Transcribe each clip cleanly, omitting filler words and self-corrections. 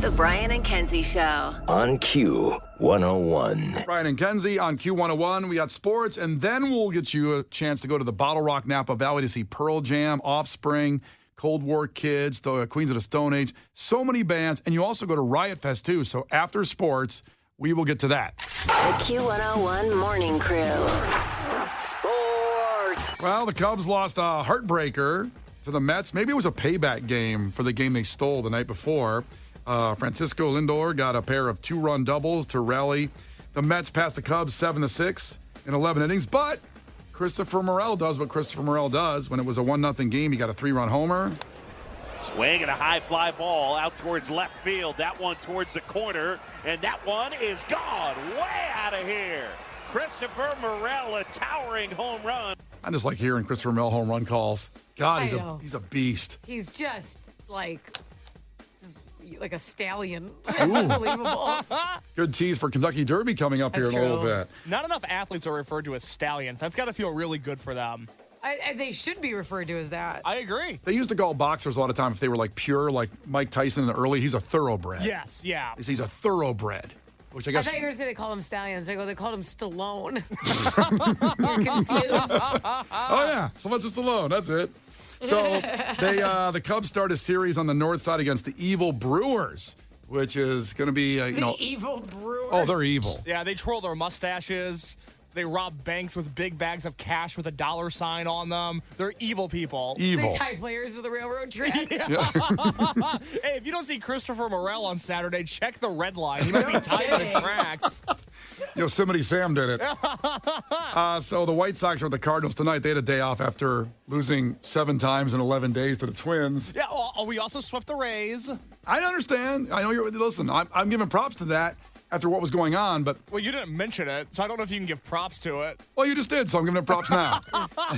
The Brian and Kenzie Show. On Q101. Brian and Kenzie on Q101. We got sports, and then we'll get you a chance to go to the Bottle Rock Napa Valley to see Pearl Jam, Offspring, Cold War Kids, the Queens of the Stone Age. So many bands, and you also go to Riot Fest, too. So after sports, we will get to that. The Q101 Morning Crew. Sports. Well, the Cubs lost a heartbreaker to the Mets. Maybe it was a payback game for the game they stole the night before. Francisco Lindor got a pair of two-run doubles to rally the Mets past the Cubs 7-6 in 11 innings. But Christopher Morel does what Christopher Morel does. When it was a 1-0 game, he got a 3-run homer. Swing and a high fly ball out towards left field. That one towards the corner, and that one is gone. Way out of here. Christopher Morel, a towering home run. I just like hearing Christopher Morel home run calls. God, he's a beast. He's just like a stallion. It's unbelievable. Good tease for Kentucky Derby coming up here in a little bit. Not enough athletes are referred to as stallions. That's got to feel really good for them. They should be referred to as that. I agree. They used to call boxers a lot of time if they were like pure, like Mike Tyson in the early. He's a thoroughbred. Yes, yeah. He's a thoroughbred, which I guess. I thought you were going to say they called him stallions. They called him Stallone. You're confused. Oh, yeah. Sylvester Stallone. That's it. So the Cubs start a series on the north side against the evil Brewers, which is going to be, The evil Brewers. Oh, they're evil. Yeah, they twirl their mustaches. They rob banks with big bags of cash with a dollar sign on them. They're evil people. Evil. They tie players to the railroad tracks. Yeah. Hey, if you don't see Christopher Morel on Saturday, check the red line. He might be tied to the tracks. Yosemite Sam did it. So the White Sox are with the Cardinals tonight. They had a day off after losing 7 times in 11 days to the Twins. Yeah, we also swept the Rays. I understand. I know you're. Listen, I'm giving props to that after what was going on, but. Well, you didn't mention it, so I don't know if you can give props to it. Well, you just did, so I'm giving it props now.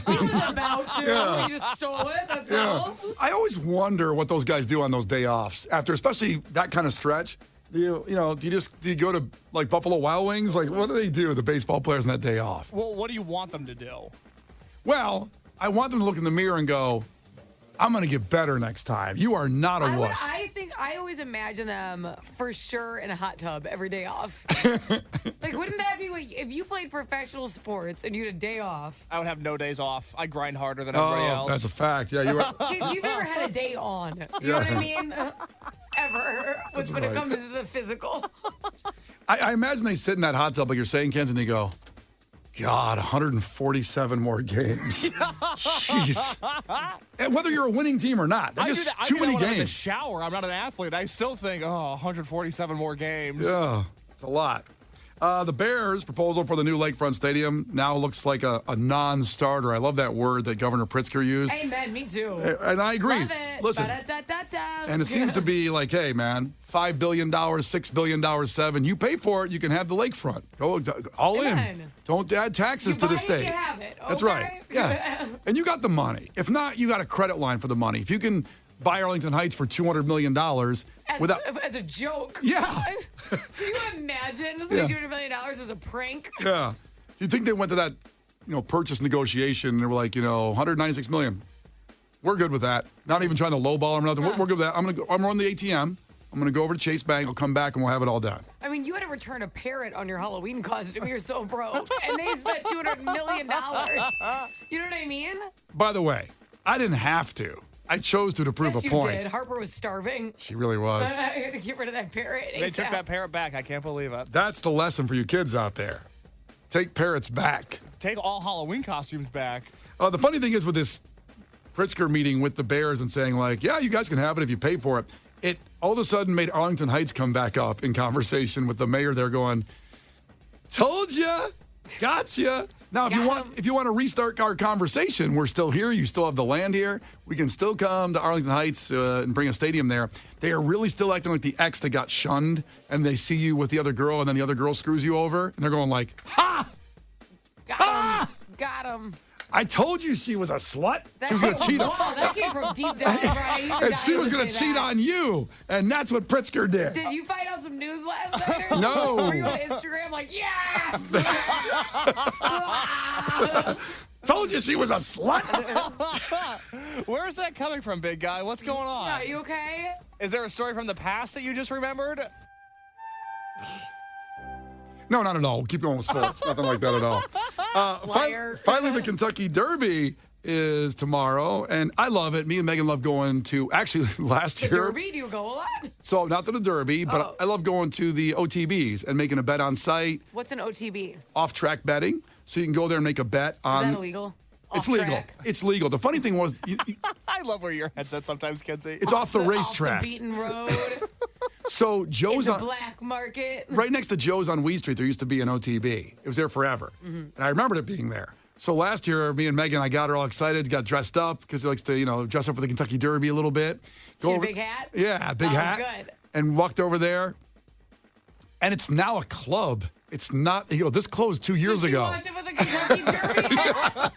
He was about to. Yeah. He just stole it. That's all. I always wonder what those guys do on those day offs after, especially that kind of stretch. Do you go to like Buffalo Wild Wings? Like, what do they do, the baseball players, on that day off? Well, what do you want them to do? Well, I want them to look in the mirror and go, I'm going to get better next time. You are not a wuss. I always imagine them for sure in a hot tub every day off. Like, wouldn't that be if you played professional sports and you had a day off? I would have no days off. I grind harder than everybody else. That's a fact. Yeah, you are. Because you've never had a day on. You know what I mean? Ever. When it comes to the physical. I imagine they sit in that hot tub, like you're saying, Kenzie, and they go, God, 147 more games. Jeez. And whether you're a winning team or not, that's just too many games. I'm in the shower. I'm not an athlete. I still think, 147 more games. Yeah, it's a lot. The Bears' proposal for the new Lakefront Stadium now looks like a non-starter. I love that word that Governor Pritzker used. Amen, me too. And I agree. Love it. Listen, Ba-da-da-da-da. and it seems to be like, hey, man, $5 billion, $6 billion, $7 billion. You pay for it, you can have the lakefront. Go all Amen. in. Don't add taxes to the state. You have it. That's okay? right. Yeah. And you got the money. If not, you got a credit line for the money. If you can buy Arlington Heights for $200 million as a joke. Yeah. Can you imagine spending $200 million as a prank? Yeah. Do you think they went to that, purchase negotiation and they were like, $196 million? We're good with that. Not even trying to lowball or nothing. We're good with that. I'm gonna run the ATM. I'm gonna go over to Chase Bank. I'll come back and we'll have it all done. I mean, you had to return a parrot on your Halloween costume. You're so broke, and they spent $200 million. You know what I mean? By the way, I didn't have to. I chose to prove a point. Yes, you did. Harper was starving. She really was. I had to get rid of that parrot. They took that parrot back. I can't believe it. That's the lesson for you kids out there. Take parrots back. Take all Halloween costumes back. The funny thing is with this Pritzker meeting with the Bears and saying like, yeah, you guys can have it if you pay for it. It all of a sudden made Arlington Heights come back up in conversation with the mayor there going, told ya, gotcha. Now, if you want to restart our conversation, we're still here. You still have the land here. We can still come to Arlington Heights and bring a stadium there. They are really still acting like the ex that got shunned, and they see you with the other girl, and then the other girl screws you over, and they're going like, ha! Got him. I told you she was a slut. She was going to cheat on Wow, that came from deep down, Brian. and she was going to cheat on you, and that's what Pritzker did. Did you find out some news last night? Or No. Were you on Instagram like, yes? Told you she was a slut. Where's that coming from, big guy? What's going on? Are you okay? Is there a story from the past that you just remembered? No, not at all. We'll keep going with sports. Nothing like that at all. Liar. Finally, the Kentucky Derby is tomorrow, and I love it. Me and Megan love going to, actually, last The year. Derby? Do you go a lot? So, not to the Derby, but Oh. I love going to the OTBs and making a bet on site, What's an OTB? off-track betting. So you can go there and make a bet Is on. that illegal? It's Off legal. track? It's legal. The funny thing was, I love where your head's at sometimes, Kenzie. it's off the Off racetrack. the beaten road. So in Joe's the on. black market. Right next to Joe's on Weed Street, there used to be an OTB. It was there forever. And I remembered it being there. So last year, me and Megan, I got her all excited, got dressed up because she likes to, dress up for the Kentucky Derby a little bit. She had a big hat? Yeah, big Oh, hat. good. And walked over there. And it's now a club. It's not, this closed 2 years So she ago. walked in with a Kentucky Derby hat?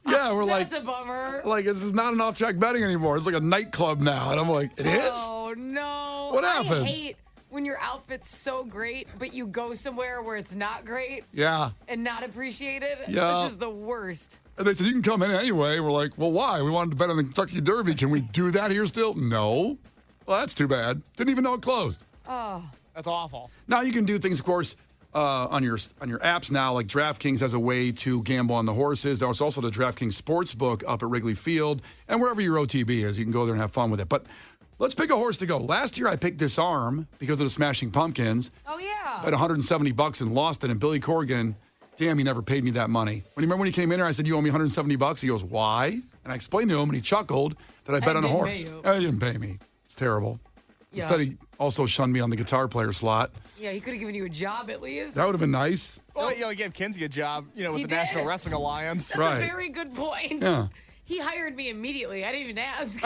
Yeah, we're That's a bummer. like, this is not an off-track betting anymore. It's like a nightclub now. And I'm like, it is? Oh, no. What happened? I hate when your outfit's so great, but you go somewhere where it's not great Yeah. and not appreciated. Yeah. This is the worst. And they said, you can come in anyway. We're like, well, why? We wanted to bet on the Kentucky Derby. Can we do that here still? No. Well, that's too bad. Didn't even know it closed. That's awful. Now you can do things, of course, on your apps now. Like DraftKings has a way to gamble on the horses. There's also the DraftKings Sportsbook up at Wrigley Field. And wherever your OTB is, you can go there and have fun with it. But let's pick a horse to go. Last year I picked Disarm because of the Smashing Pumpkins. Oh, yeah. Bet $170 and lost it. And Billy Corgan, damn, he never paid me that money. Remember when he came in here, I said, you owe me $170? He goes, why? And I explained to him, and he chuckled that I bet on a didn't horse. pay you. He didn't pay me. It's terrible. Yeah. Instead, he also shunned me on the guitar player slot. Yeah, he could have given you a job at least. That would have been nice. Well, he gave Kenzie a job, with He the did. National Wrestling Alliance. That's Right. a very good point. Yeah. He hired me immediately. I didn't even ask.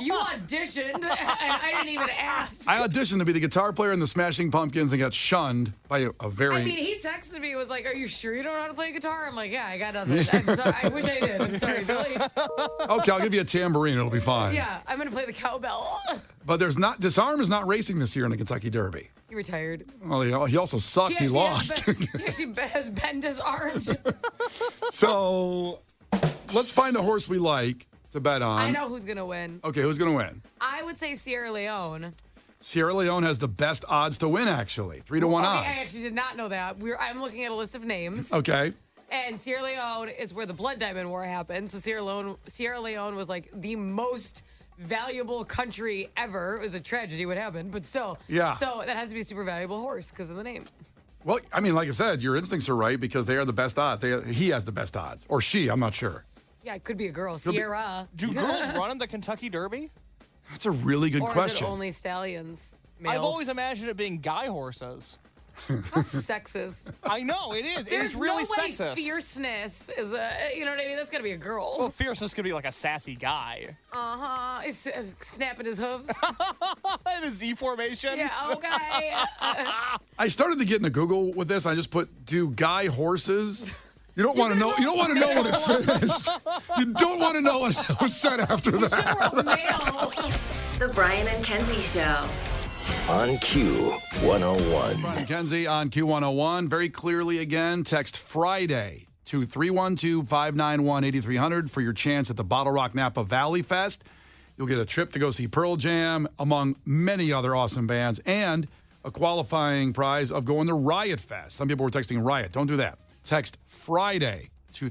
You auditioned, and I didn't even ask. I auditioned to be the guitar player in the Smashing Pumpkins and got shunned by a very... I mean, he texted me, was like, are you sure you don't know how to play guitar? I'm like, yeah, I got nothing. I'm sorry. I wish I did. I'm sorry, Billy. Okay, I'll give you a tambourine. It'll be fine. Yeah, I'm going to play the cowbell. But Disarm is not racing this year in the Kentucky Derby. He retired. Well, he also sucked. He lost. He actually has been disarmed. So let's find a horse we like to bet on. I know who's going to win. Okay, who's going to win? I would say Sierra Leone. Sierra Leone has the best odds to win, actually. 3-1 Okay, odds. I actually did not know that. I'm looking at a list of names. Okay. And Sierra Leone is where the Blood Diamond War happened. So Sierra Leone was like the most valuable country ever. It was a tragedy what happened, but still. Yeah. So that has to be a super valuable horse because of the name. Well, I mean, like I said, your instincts are right because they are the best odds. He has the best odds. Or she, I'm not sure. Yeah, it could be a girl. be- Sierra. Do girls run in the Kentucky Derby? That's a really good Or question. is it only stallions? Males? I've always imagined it being guy horses. How sexist. I know, it is. It There's is really no way sexist. fierceness is a, you know what I mean? That's got to be a girl. Well, fierceness could be like a sassy guy. Uh-huh. He's snapping his hooves. In a Z formation. Yeah, okay. I started to get into Google with this. I just put, do guy horses? You don't want to know. You don't want to know when it finished. You don't want to know what was said after that. We're a male. The Brian and Kenzie Show. On Q101. Brian and Kenzie on Q101. Very clearly again, text Friday to 312-591-8300 for your chance at the Bottle Rock Napa Valley Fest. You'll get a trip to go see Pearl Jam, among many other awesome bands, and a qualifying prize of going to Riot Fest. Some people were texting Riot. Don't do that. Text Friday to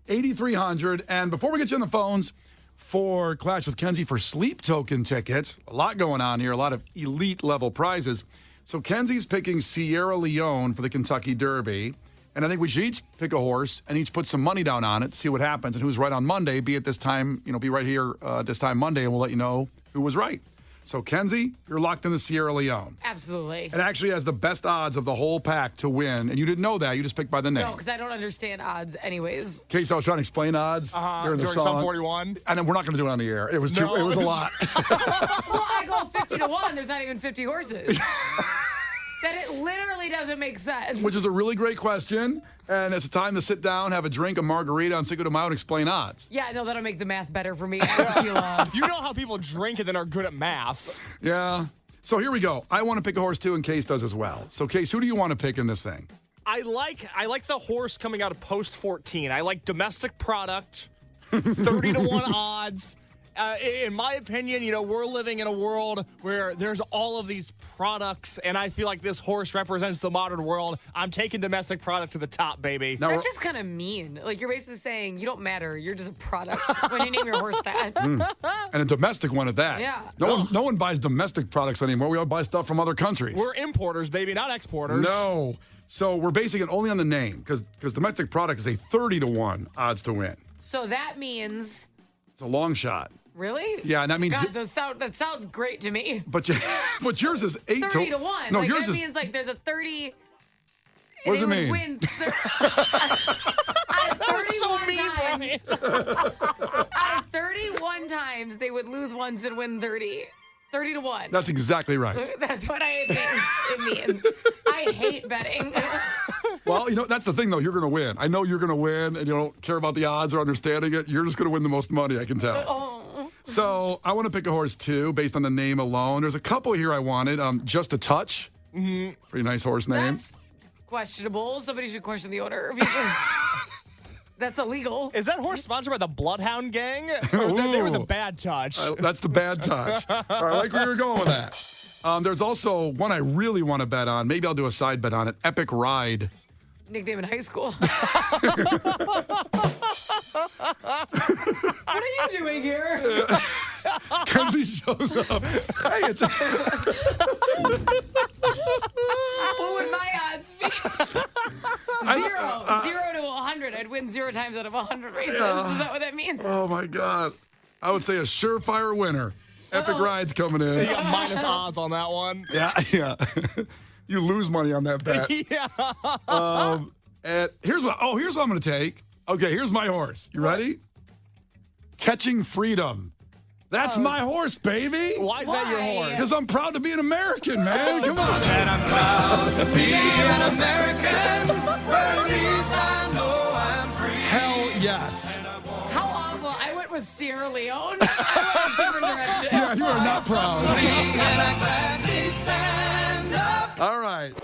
312-591-8300. And before we get you on the phones for Clash with Kenzie for sleep token tickets, a lot going on here, a lot of elite level prizes. So Kenzie's picking Sierra Leone for the Kentucky Derby. And I think we should each pick a horse and each put some money down on it to see what happens. And who's right on Monday, be at this time, be right here this time Monday, and we'll let you know who was right. So, Kenzie, you're locked into Sierra Leone. Absolutely. It actually has the best odds of the whole pack to win. And you didn't know that. You just picked by the name. No, because I don't understand odds anyways. Okay, so I was trying to explain odds during the During song. Sum 41. And then we're not going to do it on the air. It was No. it was a lot. Well, I go 50-1. There's not even 50 horses. That it literally doesn't make sense. Which is a really great question. And it's a time to sit down, have a drink, a margarita, and Cinco de Mayo and explain odds. Yeah, I know that'll make the math better for me. And tequila. You know how people drink and then are good at math. Yeah. So here we go. I want to pick a horse, too, and Case does as well. So, Case, who do you want to pick in this thing? I like the horse coming out of post 14. I like domestic product, 30-1 odds. In my opinion, we're living in a world where there's all of these products, and I feel like this horse represents the modern world. I'm taking domestic product to the top, baby. Now, That's just kind of mean. Like, you're basically saying you don't matter. You're just a product when you name your horse that. and a domestic one at that. Yeah. No one buys domestic products anymore. We all buy stuff from other countries. We're importers, baby, not exporters. No. So we're basing it only on the name because domestic product is a 30-1 odds to win. So that means... It's a long shot. Really? Yeah, and that means... God, that sounds great to me. But yours is 8 30 to 1. No, like, yours that is... means like there's a 30... What does it would mean? Win So mean, times, out of 31 times, they would lose once and win 30. 30 to 1. That's exactly right. That's what I think it means. I hate betting. Well, that's the thing, though. You're going to win. I know you're going to win, and you don't care about the odds or understanding it. You're just going to win the most money, I can tell. Oh. So I want to pick a horse, too, based on the name alone. There's a couple here I wanted. Just a Touch. Mm-hmm. Pretty nice horse name. That's questionable. Somebody should question the owner. That's illegal. Is that horse sponsored by the Bloodhound Gang? Or they were the Bad Touch? That's the Bad Touch. I like where you're going with that. There's also one I really want to bet on. Maybe I'll do a side bet on it. Epic Ride. Nickname in high school. What are you doing here? Kenzie shows up. Hey, it's... What would my odds be? Zero to 100. I'd win 0 times out of 100 races. Is that what that means? Oh, my God. I would say a surefire winner. Epic Ride's coming in. You got minus odds on that one. Yeah. You lose money on that bet. Yeah. And here's what I'm going to take. Okay, here's my horse. You ready? Catching Freedom. That's my horse, baby. Why is that your horse? Because I'm proud to be an American, man. Come on. And I'm proud to be an American. Where at least I know I'm free. Hell yes. How awful. I went with Sierra Leone. I went a different direction. Yeah, you are not proud. And I gladly stand up. All right.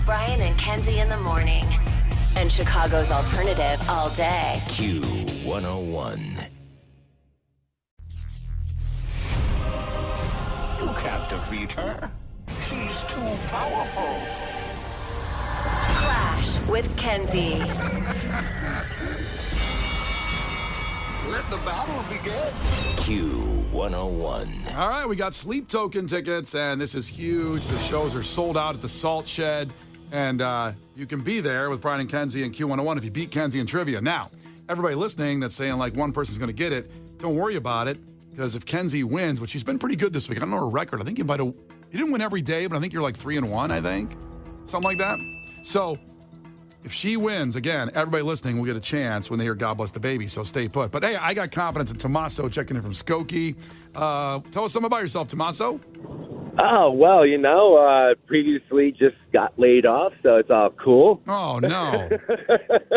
Brian and Kenzie in the morning. And Chicago's alternative all day. Q101. You can't defeat her. She's too powerful. Clash with Kenzie. Let the battle begin. Q101. All right, we got Sleep Token tickets, and this is huge. The shows are sold out at the Salt Shed, and you can be there with Brian and Kenzie and Q101 if you beat Kenzie in trivia. Now, everybody listening that's saying, like, one person's going to get it, don't worry about it, because if Kenzie wins, which she's been pretty good this week, I don't know her record. I think you didn't win every day, but I think you're like 3-1, I think. Something like that. So if she wins, again, everybody listening will get a chance when they hear God Bless the Baby, so stay put. But, hey, I got confidence in Tommaso checking in from Skokie. Tell us something about yourself, Tommaso. Oh, well, previously just got laid off, so it's all cool. Oh, no.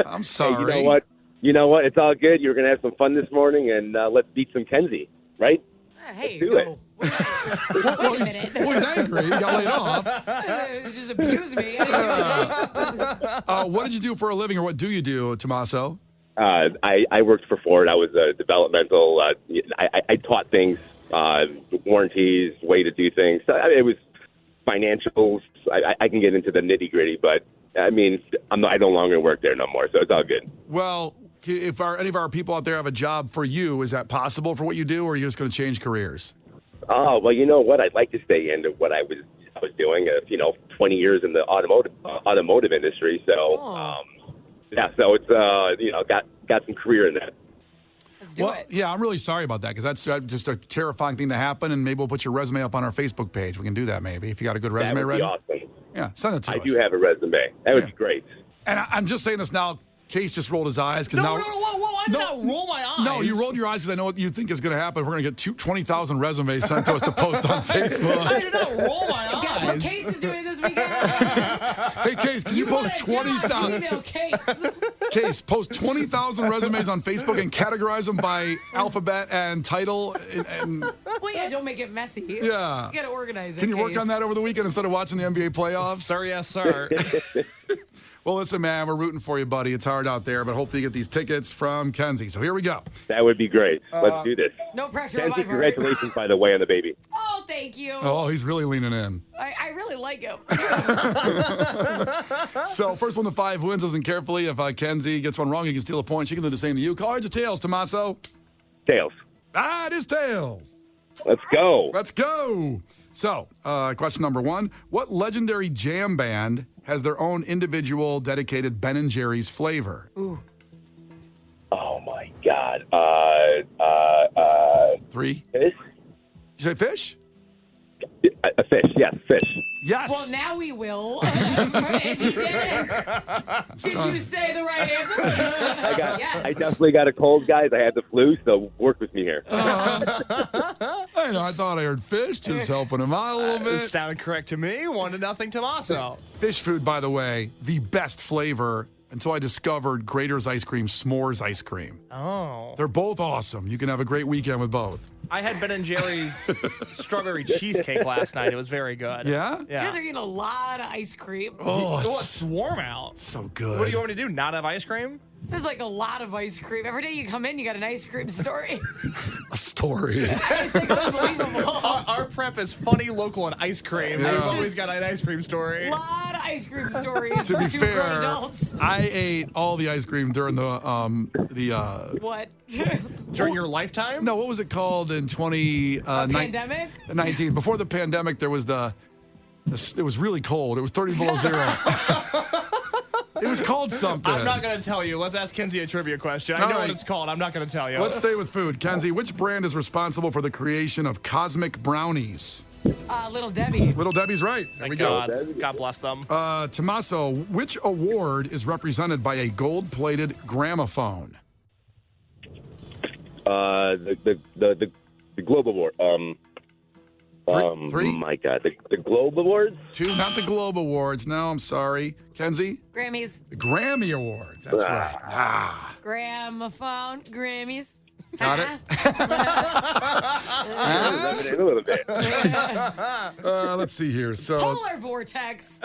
I'm sorry. Hey, you know what? It's all good. You're going to have some fun this morning, and let's beat some Kenzie, right? Hey, do it. Wait a minute. Well, he's angry. He got laid off. Just abuse me. What did you do for a living, or what do you do, Tommaso? I worked for Ford. I was a developmental. I taught things, warranties, way to do things. So, it was financials. I can get into the nitty gritty, but I mean, I no longer work there no more, so it's all good. Well, if any of our people out there have a job for you, is that possible for what you do, or are you just going to change careers? Oh, well, you know what? I'd like to stay into what I was doing. 20 years in the automotive industry. So, so it's got some career in that. Let's do it. Yeah, I'm really sorry about that because that's just a terrifying thing to happen. And maybe we'll put your resume up on our Facebook page. We can do that maybe if you got a good resume That would ready. be awesome. Yeah, send it to us. I do have a resume. That would be great. And I'm just saying this now. Case just rolled his eyes because No, I did not roll my eyes. No, you rolled your eyes because I know what you think is going to happen. We're going to get 20,000 resumes sent to us to post on Facebook. I did not roll my eyes. Guess what Case is doing this weekend? Hey, Case, can you post 20,000? Email Case. Case, post 20,000 resumes on Facebook and categorize them by alphabet and title. Well, yeah, don't make it messy. Yeah. You got to organize it. Can you work Case. on that over the weekend instead of watching the NBA playoffs? Sir, yes, sir. Well, listen, man, we're rooting for you, buddy. It's hard out there, but hopefully you get these tickets from Kenzie. So here we go. That would be great. Let's do this. No pressure on Kenzie, my part. congratulations, by the way, on the baby. Oh, thank you. Oh, he's really leaning in. I really like him. So first one to 5 wins. Listen carefully. If Kenzie gets one wrong, he can steal a point. She can do the same to you. Cards or tails, Tommaso? Tails. It is tails. Let's go. Let's go. So, question number 1. What legendary jam band has their own individual dedicated Ben & Jerry's flavor? Ooh. Oh, my God. 3. Fish? You say fish? A fish. Yes, fish. Yes. Well, now we will. If he didn't, did you say the right answer? I definitely got a cold, guys. I had the flu, so work with me here. I thought I heard fish, just helping him out a little bit. Sounded correct to me. 1-0 Tommaso. Fish food, by the way, the best flavor until I discovered Grater's Ice Cream S'mores Ice Cream. Oh. They're both awesome. You can have a great weekend with both. I had Ben & Jerry's strawberry cheesecake last night. It was very good. Yeah? You guys are getting a lot of ice cream. Oh, Oh, it's it's warm out. so good. What do you want me to do? Not have ice cream? This is like a lot of ice cream. Every day you come in, you got an ice cream story. A story. It's like unbelievable. Our prep is funny, local, and ice cream. Yeah. We've It's always just- got an ice cream story. A lot of ice cream stories To for be 2 grown fair, adults. I ate all the ice cream during the What? During your lifetime? no, what was it called in 2019? Pandemic? 19. Before the pandemic, there was it was really cold. It was 30 below zero. It was called something. I'm not going to tell you. Let's ask Kenzie a trivia question. I All know right. what it's called. I'm not going to tell you. Let's stay with food. Kenzie, which brand is responsible for the creation of cosmic brownies? Little Debbie. Little Debbie's right. There we Thank go. God. God bless them. Tommaso, which award is represented by a gold-plated gramophone? The Globe Award. Three? My God, the Globe Awards. 2, not the Globe Awards. No, I'm sorry. Kenzie? Grammys. The Grammy Awards. That's right. Gramophone. Grammys. Got it? Rubbing it a little bit. Let's see here. So, Polar vortex.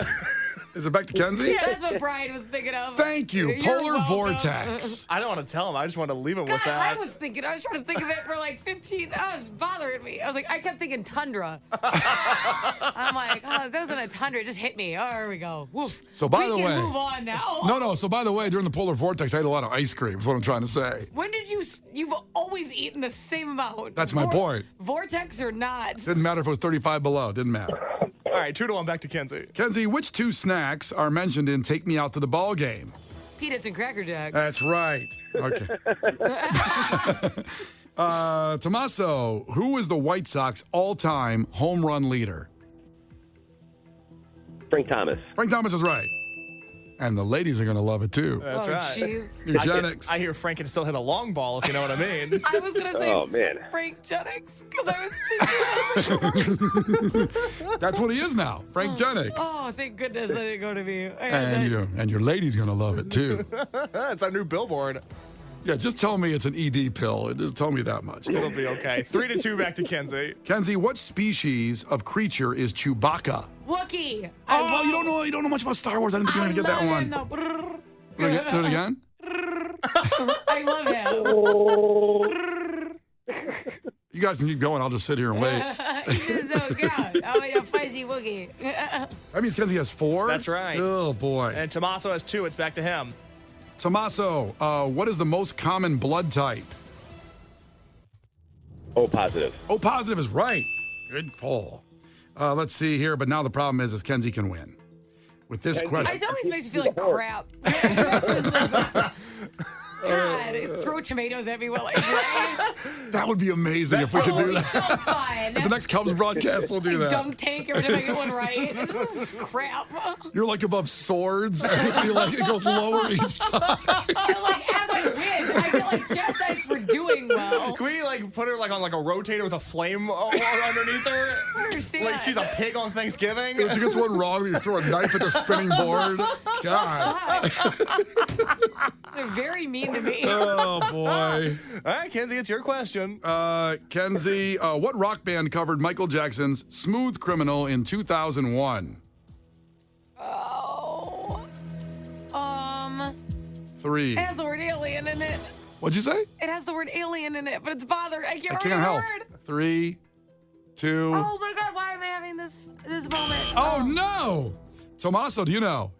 is it back to Kenzie? That's what Brian was thinking of. Thank you. You're Polar welcome. vortex. I don't want to tell him. I just want to leave him God, with that. I was trying to think of it for like 15. That was bothering me. I kept thinking tundra. I'm like, oh, that wasn't a tundra. It just hit me. Oh, there we go. Woof. So, by the we way- can move on now. No. So, by the way, during the polar vortex, I had a lot of ice cream, is what I'm trying to say. When did you've always eaten the same amount. That's my point. Vortex or not. Didn't matter if it was 35 below. Didn't matter. All right, 2-1 back to Kenzie. Kenzie, Which 2 snacks are mentioned in Take Me Out to the Ball Game? Peanuts and Cracker Jacks. That's right. Okay. Tommaso, who is the White Sox all-time home run leader? Frank Thomas. Frank Thomas is right. And the ladies are going to love it, too. That's oh, right. jeez. Eugenics. I hear Frank can still hit a long ball, if you know what I mean. I was going to say Oh, man. Frank Jennings because I was thinking. That's what he is now, Frank Jennings. Oh, thank goodness that didn't go to me. And your lady's going to love it, too. It's our new billboard. Yeah, just tell me it's an ED pill. Just tell me that much. It'll be okay. 3-2 back to Kenzie. Kenzie, what species of creature is Chewbacca? Wookie. Oh, you don't know much about Star Wars. I didn't think you were going to get that one. Do it again? I love him. You guys can keep going. I'll just sit here and wait. He's just so good. Oh, yeah, fuzzy Wookie. That means Kenzie has 4? That's right. Oh, boy. And Tommaso has 2. It's back to him. Tommaso, what is the most common blood type? O positive. O positive is right. Good call. Let's see here, but now the problem is Kenzie can win. With this question. It always makes me feel like crap. God, throw tomatoes everywhere like that. That would be amazing if we could do that. So fun. At the next Cubs broadcast, we'll do that. Dunk tank every time I get one right. This is crap. You're like above swords. And I feel like it goes lower each time. And like as I win, I get like chastised for doing well. Can we put her on a rotator with a flame underneath her? I understand. Like she's a pig on Thanksgiving? If you get one wrong, you throw a knife at the spinning board. God. They're very mean to me. Oh, boy. All right, Kenzie, it's your question. Kenzie, what rock band covered Michael Jackson's Smooth Criminal in 2001? Oh, 3. It has the word alien in it. What'd you say? It has the word alien in it, but it's bothering. I can't I remember can't the help. word. 3, 2. Oh my God, why am I having this moment? Oh, no. Tommaso, do you know?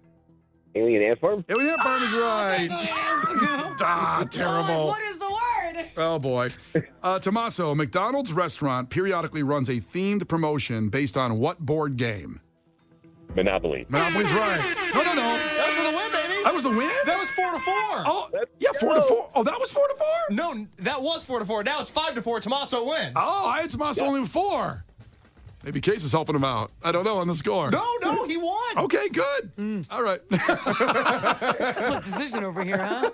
Alien ant farm? Alien ant farm is right. That's what it is. Ah, terrible. What is the word? Oh, boy. Tommaso, McDonald's restaurant periodically runs a themed promotion based on what board game? Monopoly. Monopoly's right. No. That was for the win, baby. That was the win? That was 4-4. Oh, yeah, 4-4. Oh, that was 4-4? No, that was 4-4. Now it's 5-4. Tommaso wins. Oh, I had Tommaso only with 4. Maybe Case is helping him out. I don't know on the score. No, he won. Okay, good. All right. Split decision over here, huh?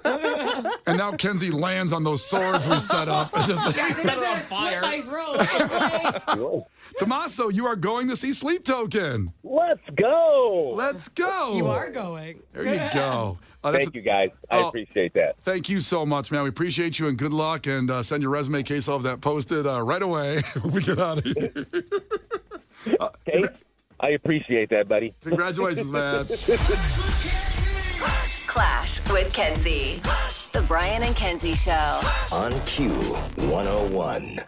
And now Kenzie lands on those swords we set up. Set it on fire. Nice roll. Tommaso, you are going to see Sleep Token. Let's go. Let's go. You are going. There you go. Thank you, guys. I appreciate that. Thank you so much, man. We appreciate you and good luck. And send your resume, Case. I'll have that posted right away when we get out of here. Case, I appreciate that, buddy. Congratulations, man. Clash with Kenzie. The Brian and Kenzie Show. On Q 101.